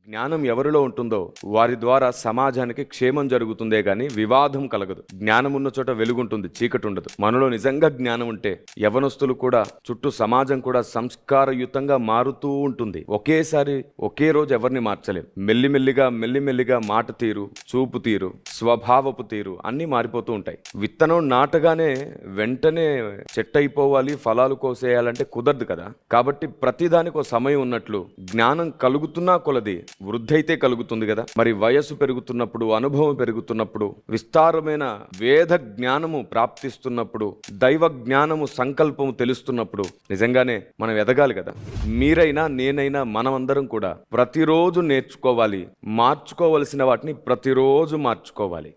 జ్ఞానం ఎవరిలో ఉంటుందో వారి ద్వారా సమాజానికి క్షేమం జరుగుతుందే గాని వివాదం కలగదు. జ్ఞానం ఉన్న చోట వెలుగుంటుంది, చీకటి ఉండదు. మనలో నిజంగా జ్ఞానం ఉంటే యవనస్తులు కూడా, చుట్టూ సమాజం కూడా సంస్కారయుతంగా మారుతూ ఉంటుంది. ఒకేసారి ఒకే రోజు ఎవరిని మార్చలేం. మెల్లిమెల్లిగా మాట తీరు, చూపు తీరు, స్వభావపు తీరు అన్నీ మారిపోతూ ఉంటాయి. విత్తనం నాటగానే వెంటనే చెట్టు అయిపోవాలి, ఫలాలు కోసేయాలంటే కుదరదు కదా. కాబట్టి ప్రతిదానికి ఒక సమయం ఉన్నట్లు జ్ఞానం కలుగుతున్నా కొలది వృద్ధైతే కలుగుతుంది కదా. మరి వయస్సు పెరుగుతున్నప్పుడు, అనుభవం పెరుగుతున్నప్పుడు, విస్తారమైన వేద జ్ఞానము ప్రాప్తిస్తున్నప్పుడు, దైవ జ్ఞానము సంకల్పము తెలుస్తున్నప్పుడు నిజంగానే మనం ఎదగాలి కదా. మీరైనా నేనైనా మనమందరం కూడా ప్రతిరోజు నేర్చుకోవాలి, మార్చుకోవలసిన వాటిని ప్రతిరోజు మార్చుకోవాలి.